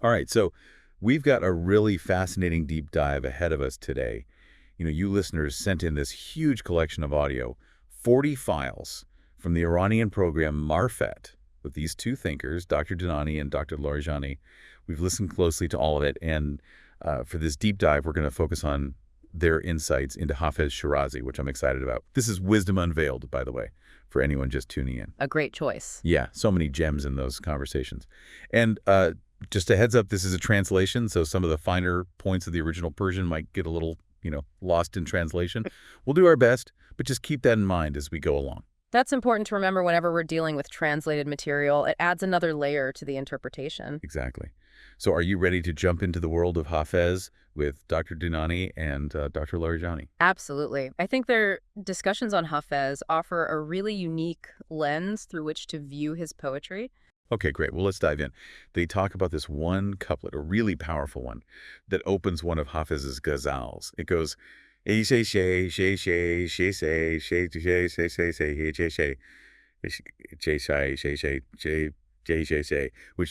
All right, so we've got a really fascinating deep dive ahead of us today. You listeners sent in this huge collection of audio, 40 files from the Iranian program Marfet with these two thinkers, Dr. Dinani and Dr. Larijanii. We've listened closely to all of it, and for this deep dive, we're going to focus on their insights into Hafez Shirazi, which I'm excited about. This is Wisdom Unveiled, by the way, for anyone just tuning in. A great choice. Yeah, so many gems in those conversations. And just a heads up, this is a translation, so some of the finer points of the original Persian might get a little, lost in translation. We'll do our best, but just keep that in mind as we go along. That's important to remember whenever we're dealing with translated material. It adds another layer to the interpretation. Exactly. So are you ready to jump into the world of Hafez with Dr. Dinani and Dr. Larijanii? Absolutely. I think their discussions on Hafez offer a really unique lens through which to view his poetry. Okay, great. Well, let's dive in. They talk about this one couplet, a really powerful one, that opens one of Hafez's ghazals. It goes, which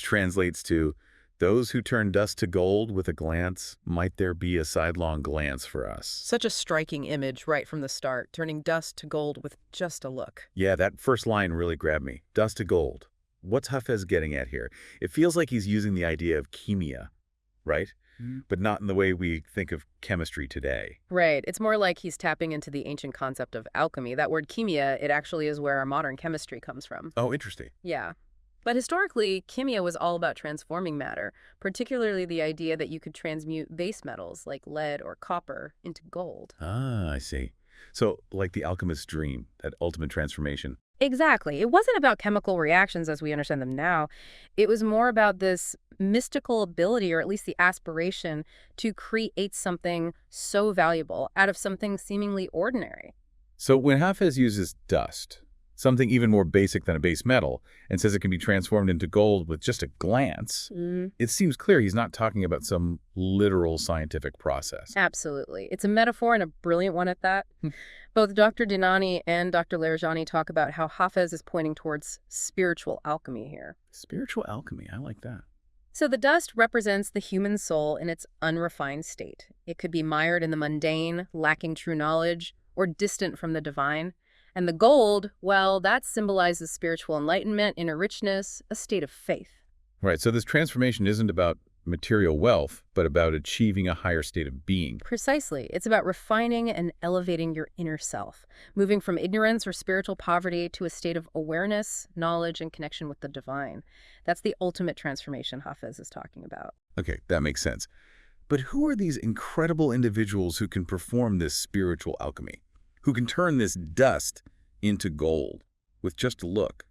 translates to, those who turn dust to gold with a glance, might there be a sidelong glance for us? Such a striking image right from the start, turning dust to gold with just a look. Yeah, that first line really grabbed me. Dust to gold. What's Hafez getting at here? It feels like he's using the idea of kimia, right? But not in the way we think of chemistry today. Right. It's more like he's tapping into the ancient concept of alchemy. That word kimia, it actually is where our modern chemistry comes from. Oh, interesting. Yeah. But historically, kimia was all about transforming matter, particularly the idea that you could transmute base metals like lead or copper into gold. Ah, I see. So, like the alchemist's dream, that ultimate transformation. Exactly. It wasn't about chemical reactions as we understand them now. It was more about this mystical ability, or at least the aspiration, to create something so valuable out of something seemingly ordinary. So when Hafez uses dust, something even more basic than a base metal, and says it can be transformed into gold with just a glance, it seems clear he's not talking about some literal scientific process. Absolutely. It's a metaphor, and a brilliant one at that. Both Dr. Dinani and Dr. Larijanii talk about how Hafez is pointing towards spiritual alchemy here. Spiritual alchemy, I like that. So the dust represents the human soul in its unrefined state. It could be mired in the mundane, lacking true knowledge, or distant from the divine. And the gold, well, that symbolizes spiritual enlightenment, inner richness, a state of faith. Right, so this transformation isn't about material wealth, but about achieving a higher state of being. Precisely. It's about refining and elevating your inner self, moving from ignorance or spiritual poverty to a state of awareness, knowledge, and connection with the divine. That's the ultimate transformation Hafez is talking about. Okay, that makes sense. But who are these incredible individuals who can perform this spiritual alchemy? Who can turn this dust into gold with just a look?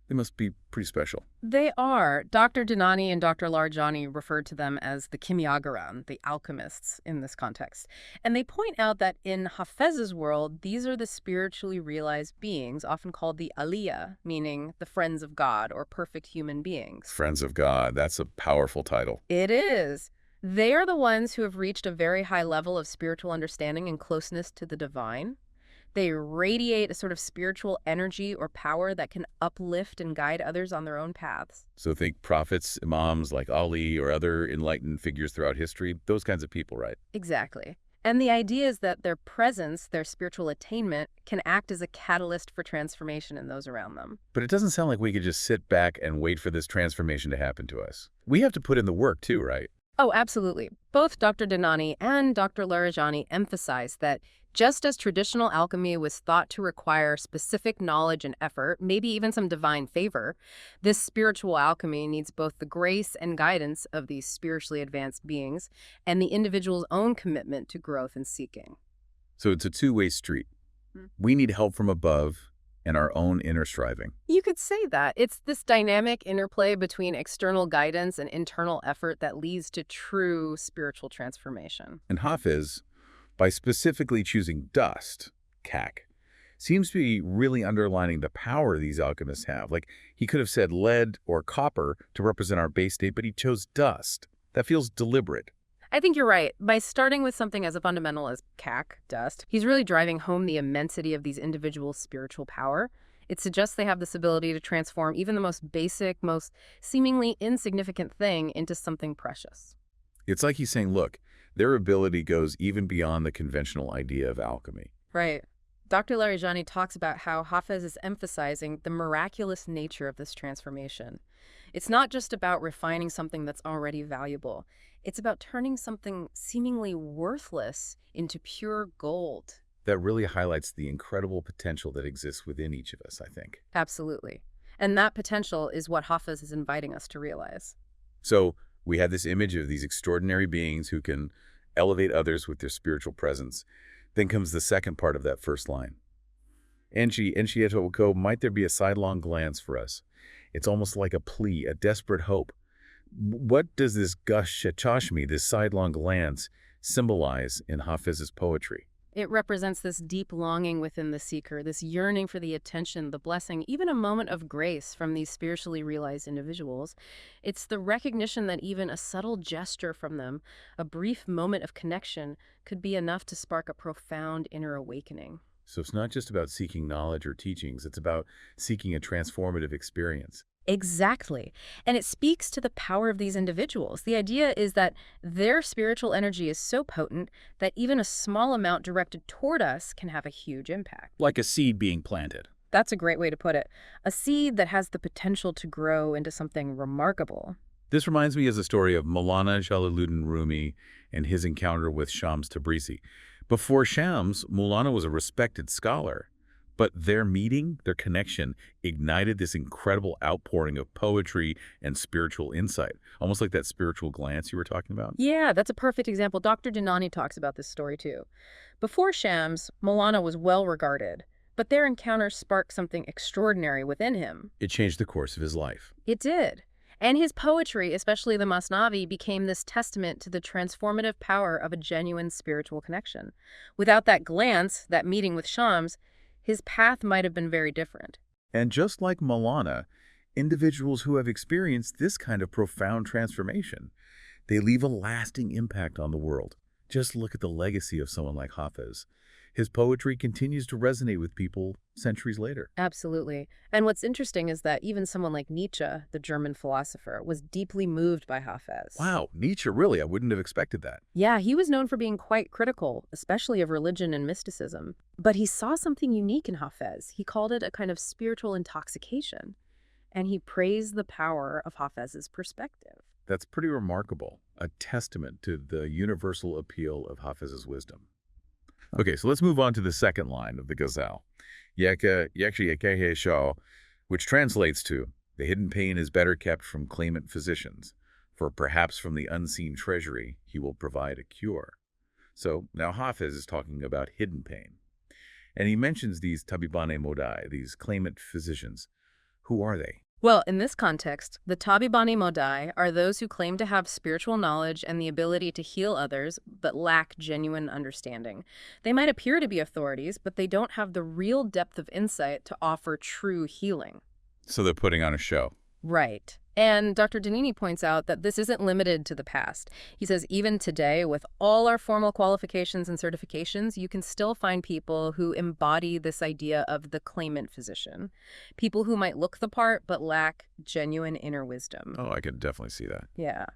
They must be pretty special. They are. Dr. Dinani and Dr. Larijanii referred to them as the Kimiya-ye, the alchemists in this context. And they point out that in Hafez's world, these are the spiritually realized beings, often called the Aliyah, meaning the friends of God or perfect human beings. Friends of God, that's a powerful title. It is. They are the ones who have reached a very high level of spiritual understanding and closeness to the divine. They radiate a sort of spiritual energy or power that can uplift and guide others on their own paths. So think prophets, imams like Ali or other enlightened figures throughout history, those kinds of people, right? Exactly. And the idea is that their presence, their spiritual attainment, can act as a catalyst for transformation in those around them. But it doesn't sound like we could just sit back and wait for this transformation to happen to us. We have to put in the work too, right? Oh, absolutely. Both Dr. Dinani and Dr. Larijanii emphasize that just as traditional alchemy was thought to require specific knowledge and effort, maybe even some divine favor, this spiritual alchemy needs both the grace and guidance of these spiritually advanced beings and the individual's own commitment to growth and seeking. So it's a two-way street. We need help from above and our own inner striving. You could say that. It's this dynamic interplay between external guidance and internal effort that leads to true spiritual transformation. And Hafez, by specifically choosing dust, kak, seems to be really underlining the power these alchemists have. Like, he could have said lead or copper to represent our base state, but he chose dust. That feels deliberate. I think you're right. By starting with something as fundamental as kak, dust, he's really driving home the immensity of these individuals' spiritual power. It suggests they have this ability to transform even the most basic, most seemingly insignificant thing into something precious. It's like he's saying, look, their ability goes even beyond the conventional idea of alchemy. Right. Dr. Larijanii talks about how Hafez is emphasizing the miraculous nature of this transformation. It's not just about refining something that's already valuable. It's about turning something seemingly worthless into pure gold. That really highlights the incredible potential that exists within each of us, I think. Absolutely. And that potential is what Hafez is inviting us to realize. So we have this image of these extraordinary beings who can elevate others with their spiritual presence. Then comes the second part of that first line. Enchi might there be a sidelong glance for us? It's almost like a plea, a desperate hope. What does this Goshe-ye Chashmi, this sidelong glance, symbolize in Hafez's poetry? It represents this deep longing within the seeker, this yearning for the attention, the blessing, even a moment of grace from these spiritually realized individuals. It's the recognition that even a subtle gesture from them, a brief moment of connection, could be enough to spark a profound inner awakening. So it's not just about seeking knowledge or teachings, it's about seeking a transformative experience. Exactly. And it speaks to the power of these individuals. The idea is that their spiritual energy is so potent that even a small amount directed toward us can have a huge impact. Like a seed being planted. That's a great way to put it. A seed that has the potential to grow into something remarkable. This reminds me of the story of Maulana Jalaluddin Rumi and his encounter with Shams Tabrizi. Before Shams, Maulana was a respected scholar. But their meeting, their connection, ignited this incredible outpouring of poetry and spiritual insight, almost like that spiritual glance you were talking about. Yeah, that's a perfect example. Dr. Dinani talks about this story too. Before Shams, Maulana was well regarded, but their encounter sparked something extraordinary within him. It changed the course of his life. It did. And his poetry, especially the Masnavi, became this testament to the transformative power of a genuine spiritual connection. Without that glance, that meeting with Shams, his path might have been very different. And just like Maulana, individuals who have experienced this kind of profound transformation, they leave a lasting impact on the world. Just look at the legacy of someone like Hafez. His poetry continues to resonate with people centuries later. Absolutely. And what's interesting is that even someone like Nietzsche, the German philosopher, was deeply moved by Hafez. Wow, Nietzsche, really? I wouldn't have expected that. Yeah, he was known for being quite critical, especially of religion and mysticism. But he saw something unique in Hafez. He called it a kind of spiritual intoxication. And he praised the power of Hafez's perspective. That's pretty remarkable, a testament to the universal appeal of Hafez's wisdom. Okay, so let's move on to the second line of the ghazal, which translates to, the hidden pain is better kept from claimant physicians, for perhaps from the unseen treasury he will provide a cure. So now Hafez is talking about hidden pain. And he mentions these tabibane modai, these claimant physicians. Who are they? Well, in this context, the Tabibani Modai are those who claim to have spiritual knowledge and the ability to heal others, but lack genuine understanding. They might appear to be authorities, but they don't have the real depth of insight to offer true healing. So they're putting on a show. Right. And Dr. Dinani points out that this isn't limited to the past. He says even today, with all our formal qualifications and certifications, you can still find people who embody this idea of the claimant physician. People who might look the part but lack genuine inner wisdom. Oh, I could definitely see that. Yeah.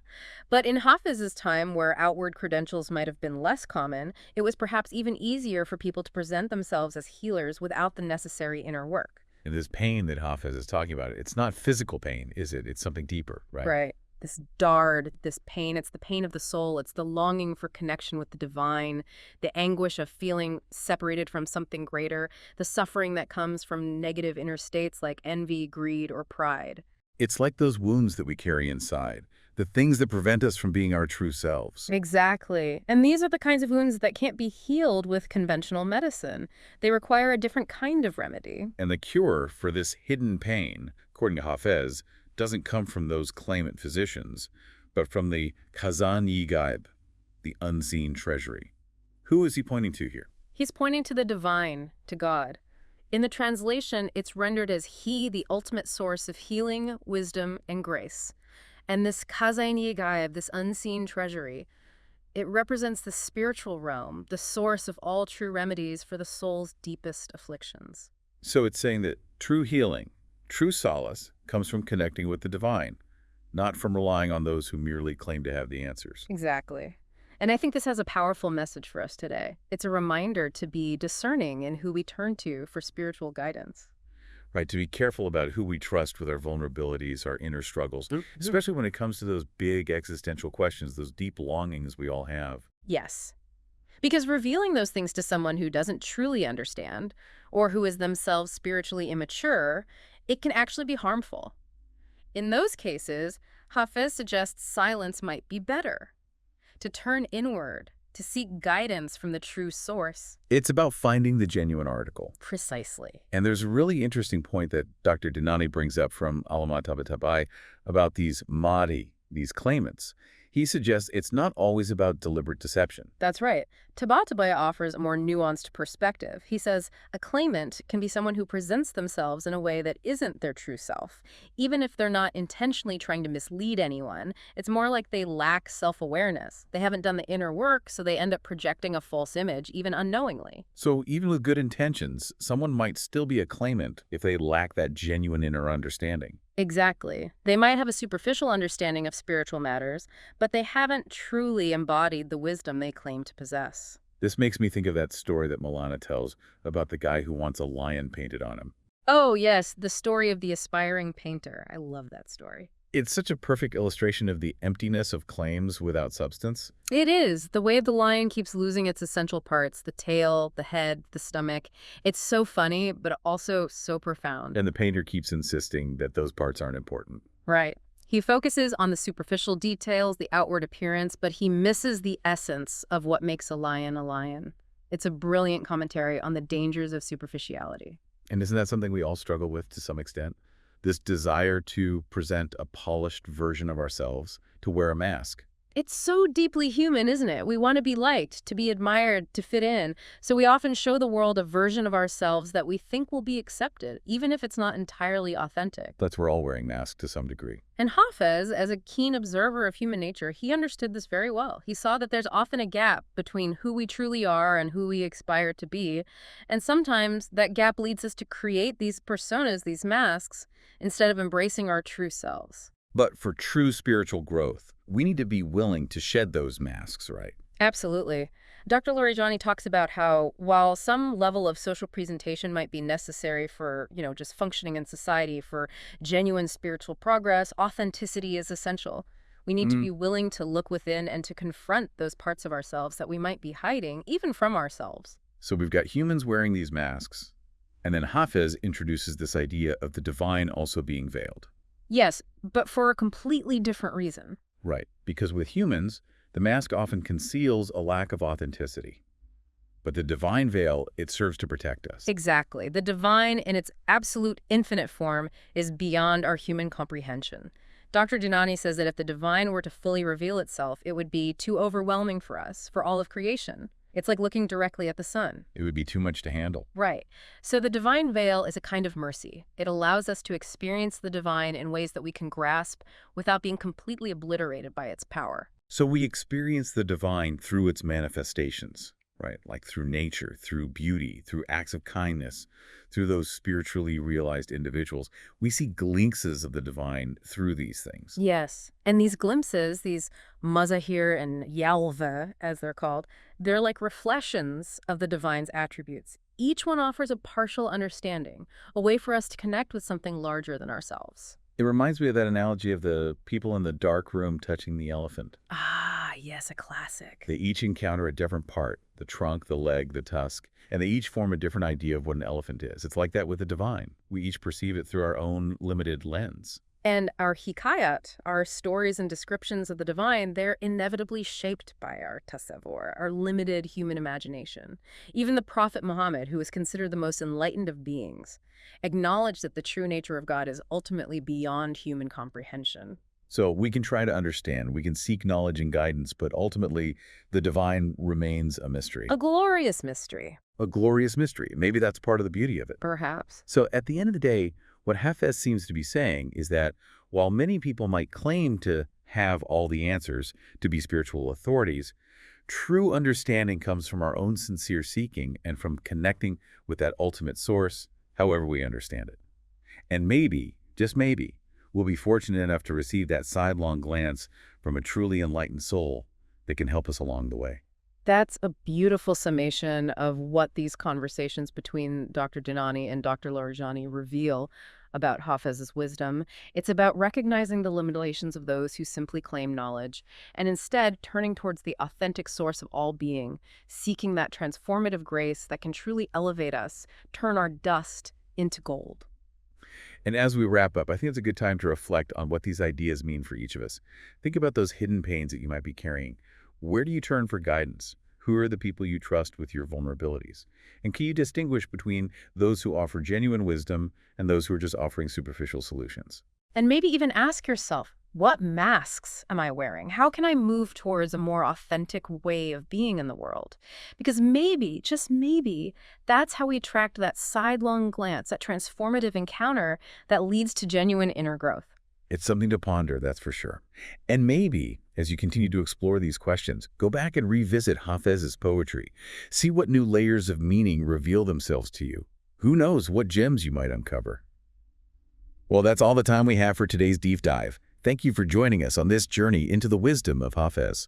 But in Hafez's time, where outward credentials might have been less common, it was perhaps even easier for people to present themselves as healers without the necessary inner work. And this pain that Hafez is talking about, it's not physical pain, is it? It's something deeper, right? Right. This dard, this pain, it's the pain of the soul. It's the longing for connection with the divine, the anguish of feeling separated from something greater, the suffering that comes from negative inner states like envy, greed, or pride. It's like those wounds that we carry inside, the things that prevent us from being our true selves. Exactly. And these are the kinds of wounds that can't be healed with conventional medicine. They require a different kind of remedy. And the cure for this hidden pain, according to Hafez, doesn't come from those claimant physicians, but from the Khazan-e Ghaib, the unseen treasury. Who is he pointing to here? He's pointing to the divine, to God. In the translation, it's rendered as He, the ultimate source of healing, wisdom, and grace. And this Khazan-e Ghaib, this unseen treasury, it represents the spiritual realm, the source of all true remedies for the soul's deepest afflictions. So it's saying that True healing, true solace, comes from connecting with the divine, not from relying on those who merely claim to have the answers. Exactly. And I think this has a powerful message for us today. It's a reminder to be discerning in who we turn to for spiritual guidance. Right, to be careful about who we trust with our vulnerabilities, our inner struggles, especially when it comes to those big existential questions, those deep longings we all have. Yes. Because revealing those things to someone who doesn't truly understand, or who is themselves spiritually immature, it can actually be harmful. In those cases, Hafez suggests silence might be better. To turn inward, to seek guidance from the true source. It's about finding the genuine article. Precisely. And there's a really interesting point that Dr. Dinani brings up from Al-Matabai about these Mahdi, these claimants. He suggests it's not always about deliberate deception. That's right. Tabatabai offers a more nuanced perspective. He says a claimant can be someone who presents themselves in a way that isn't their true self. Even if they're not intentionally trying to mislead anyone, it's more like they lack self-awareness. They haven't done the inner work, so they end up projecting a false image, even unknowingly. So even with good intentions, someone might still be a claimant if they lack that genuine inner understanding. Exactly. They might have a superficial understanding of spiritual matters, but they haven't truly embodied the wisdom they claim to possess. This makes me think of that story that Milana tells about the guy who wants a lion painted on him. Oh, yes, the story of the aspiring painter. I love that story. It's such a perfect illustration of the emptiness of claims without substance. It is. The way the lion keeps losing its essential parts, the tail, the head, the stomach. It's so funny, but also so profound. And the painter keeps insisting that those parts aren't important. Right. He focuses on the superficial details, the outward appearance, but he misses the essence of what makes a lion a lion. It's a brilliant commentary on the dangers of superficiality. And isn't that something we all struggle with to some extent? This desire to present a polished version of ourselves, to wear a mask. It's so deeply human, isn't it? We want to be liked, to be admired, to fit in. So we often show the world a version of ourselves that we think will be accepted, even if it's not entirely authentic. That's we're all wearing masks to some degree. And Hafez, as a keen observer of human nature, he understood this very well. He saw that there's often a gap between who we truly are and who we aspire to be. And sometimes that gap leads us to create these personas, these masks, instead of embracing our true selves. But for true spiritual growth, we need to be willing to shed those masks, right? Absolutely. Dr. Larijanii talks about how while some level of social presentation might be necessary for, just functioning in society, for genuine spiritual progress, authenticity is essential. We need to be willing to look within and to confront those parts of ourselves that we might be hiding, even from ourselves. So we've got humans wearing these masks, and then Hafez introduces this idea of the divine also being veiled. Yes, but for a completely different reason. Right, because with humans, the mask often conceals a lack of authenticity. But the divine veil, it serves to protect us. Exactly. The divine, in its absolute infinite form, is beyond our human comprehension. Dr. Dinani says that if the divine were to fully reveal itself, it would be too overwhelming for us, for all of creation. It's like looking directly at the sun. It would be too much to handle. Right. So the divine veil is a kind of mercy. It allows us to experience the divine in ways that we can grasp without being completely obliterated by its power. So we experience the divine through its manifestations, right? Like through nature, through beauty, through acts of kindness, through those spiritually realized individuals. We see glimpses of the divine through these things. Yes. And these glimpses, these mazahir and yalva, as they're called, they're like reflections of the divine's attributes. Each one offers a partial understanding, a way for us to connect with something larger than ourselves. It reminds me of that analogy of the people in the dark room touching the elephant. Ah, yes, a classic. They each encounter a different part, the trunk, the leg, the tusk, and they each form a different idea of what an elephant is. It's like that with the divine. We each perceive it through our own limited lens. And our hikayat, our stories and descriptions of the divine, they're inevitably shaped by our tasavvur, our limited human imagination. Even the Prophet Muhammad, who is considered the most enlightened of beings, acknowledged that the true nature of God is ultimately beyond human comprehension. So we can try to understand, we can seek knowledge and guidance, but ultimately the divine remains a mystery. A glorious mystery. A glorious mystery. Maybe that's part of the beauty of it. Perhaps. So at the end of the day, what Hafez seems to be saying is that while many people might claim to have all the answers, to be spiritual authorities, true understanding comes from our own sincere seeking and from connecting with that ultimate source, however we understand it. And maybe, just maybe, we'll be fortunate enough to receive that sidelong glance from a truly enlightened soul that can help us along the way. That's a beautiful summation of what these conversations between Dr. Dinani and Dr. Larijanii reveal about Hafez's wisdom. It's about recognizing the limitations of those who simply claim knowledge, and instead turning towards the authentic source of all being, seeking that transformative grace that can truly elevate us, turn our dust into gold. And as we wrap up, I think it's a good time to reflect on what these ideas mean for each of us. Think about those hidden pains that you might be carrying. Where do you turn for guidance? Who are the people you trust with your vulnerabilities? And can you distinguish between those who offer genuine wisdom and those who are just offering superficial solutions? And maybe even ask yourself, what masks am I wearing? How can I move towards a more authentic way of being in the world? Because maybe, just maybe, that's how we attract that sidelong glance, that transformative encounter that leads to genuine inner growth. It's something to ponder, that's for sure. And maybe, as you continue to explore these questions, go back and revisit Hafez's poetry. See what new layers of meaning reveal themselves to you. Who knows what gems you might uncover? Well, that's all the time we have for today's deep dive. Thank you for joining us on this journey into the wisdom of Hafez.